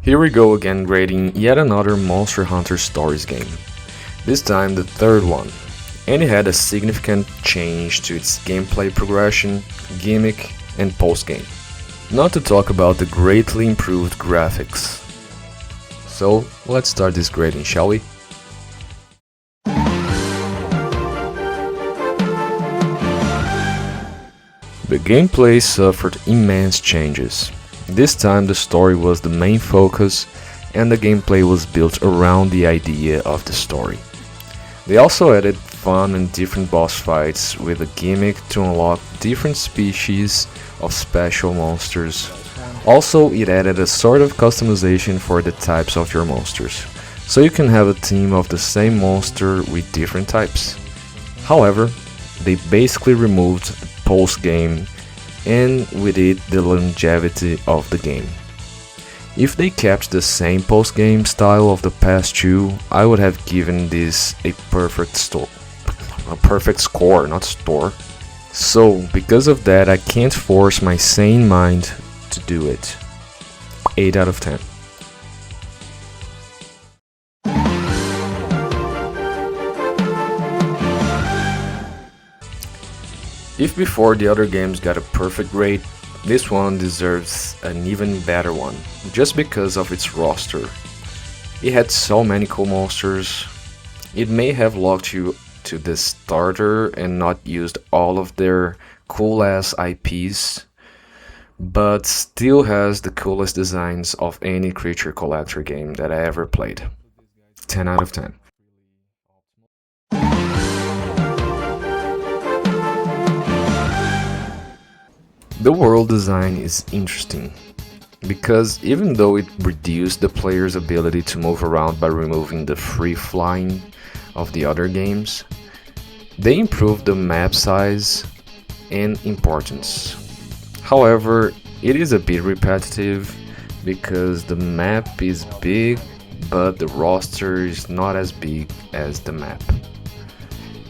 Here we go again grading yet another Monster Hunter Stories game. This time the third one, and it had a significant change to its gameplay progression, gimmick, and post-game. Not to talk about the greatly improved graphics. So let's start this grading, shall we? The gameplay suffered immense changes. This time the story was the main focus and the gameplay was built around the idea of the story. They also added fun and different boss fights with a gimmick to unlock different species of special monsters. Also, it added a sort of customization for the types of your monsters, so you can have a team of the same monster with different types. However, they basically removed the post-game and with it the longevity of the game. If they kept the same post-game style of the past two, I would have given this a perfect score, not store. So, because of that, I can't force my sane mind to do it. 8 out of 10. If before the other games got a perfect grade, this one deserves an even better one, just because of its roster. It had so many cool monsters. It may have locked you to the starter and not used all of their cool ass IPs, but still has the coolest designs of any creature collector game that I ever played. 10 out of 10. The world design is interesting, because even though it reduced the player's ability to move around by removing the free flying of the other games, they improved the map size and importance. However, it is a bit repetitive because the map is big but the roster is not as big as the map.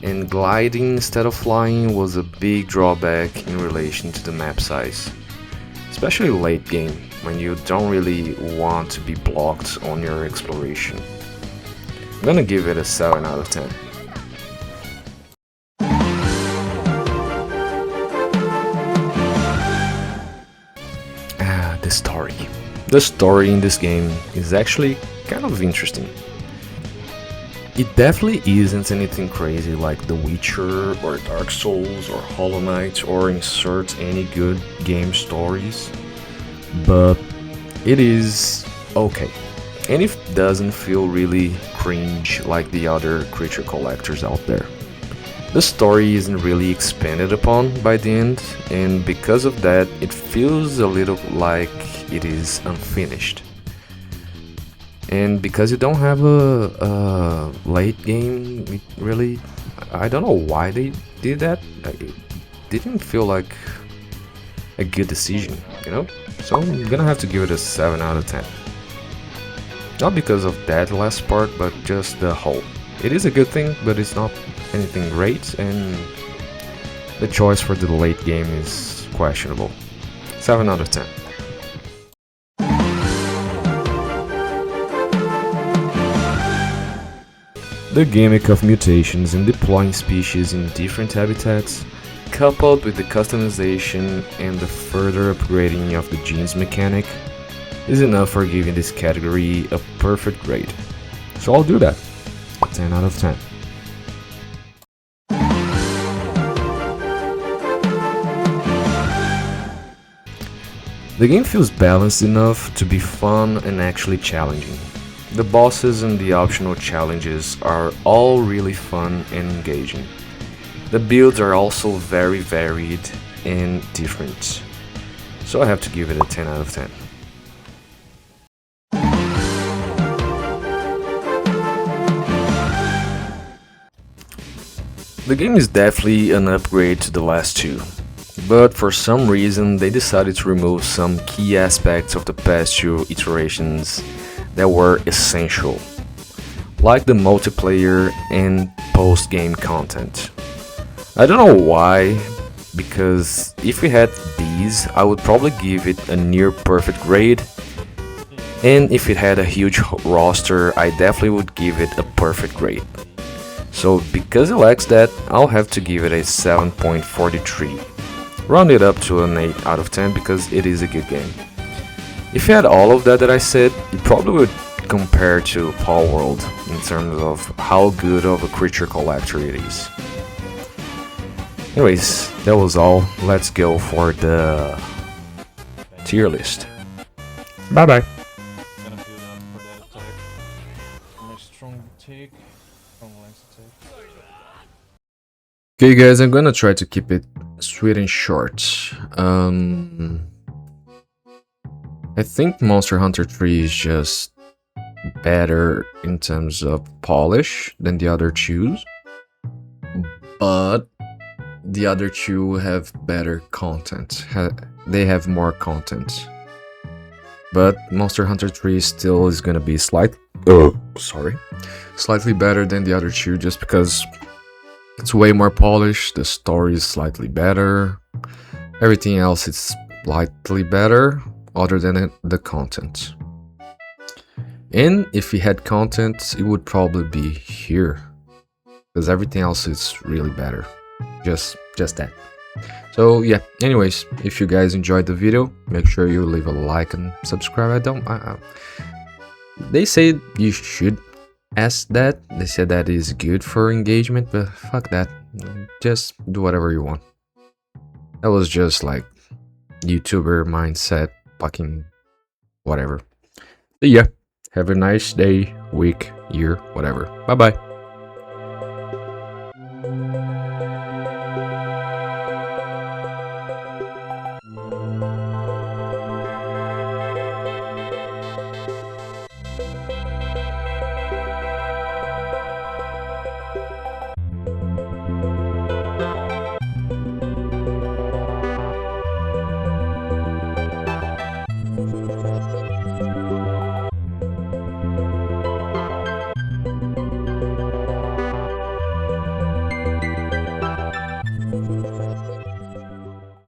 And gliding instead of flying was a big drawback in relation to the map size, especially late game when you don't really want to be blocked on your exploration. I'm gonna give it a 7 out of 10. The story. The story in this game is actually kind of interesting. It definitely isn't anything crazy like The Witcher or Dark Souls or Hollow Knight or insert any good game stories, but it is okay. And it doesn't feel really cringe like the other creature collectors out there. The story isn't really expanded upon by the end, and because of that, it feels a little like it is unfinished. And because you don't have a late game, it really, I don't know why they did that. It didn't feel like a good decision, you know? So I'm gonna have to give it a 7 out of 10. Not because of that last part, but just the whole. It is a good thing, but it's not anything great, and the choice for the late game is questionable. 7 out of 10. The gimmick of mutations and deploying species in different habitats, coupled with the customization and the further upgrading of the genes mechanic, is enough for giving this category a perfect grade. So I'll do that. 10 out of 10. The game feels balanced enough to be fun and actually challenging. The bosses and the optional challenges are all really fun and engaging. The builds are also very varied and different, so I have to give it a 10 out of 10. The game is definitely an upgrade to the last two, but for some reason they decided to remove some key aspects of the past two iterations that were essential, like the multiplayer and post-game content. I don't know why, because if we had these, I would probably give it a near perfect grade, And if it had a huge roster, I definitely would give it a perfect grade. So because it lacks that, I'll have to give it a 7.43. Round it up to an 8 out of 10 because it is a good game. If you had all of that I said, you probably would compare to Palworld in terms of how good of a creature collector it is. Anyways, that was all. Let's go for the tier list. Bye bye. Gonna build up for that attack. My strong take, strong lance attack. Okay guys, I'm gonna try to keep it sweet and short. I think Monster Hunter 3 is just better in terms of polish than the other two, but the other two have better content. They have more content. But Monster Hunter 3 still is gonna be slightly better than the other two just because it's way more polished, the story is slightly better, everything else is slightly better other than the content. And if we had content, it would probably be here, because everything else is really better. Just that. So yeah, anyways, if you guys enjoyed the video, make sure you leave a like and subscribe. They say you should ask that. They said that is good for engagement, but fuck that. Just do whatever you want. That was just like YouTuber mindset, fucking whatever. But yeah, have a nice day, week, year, whatever. Bye bye.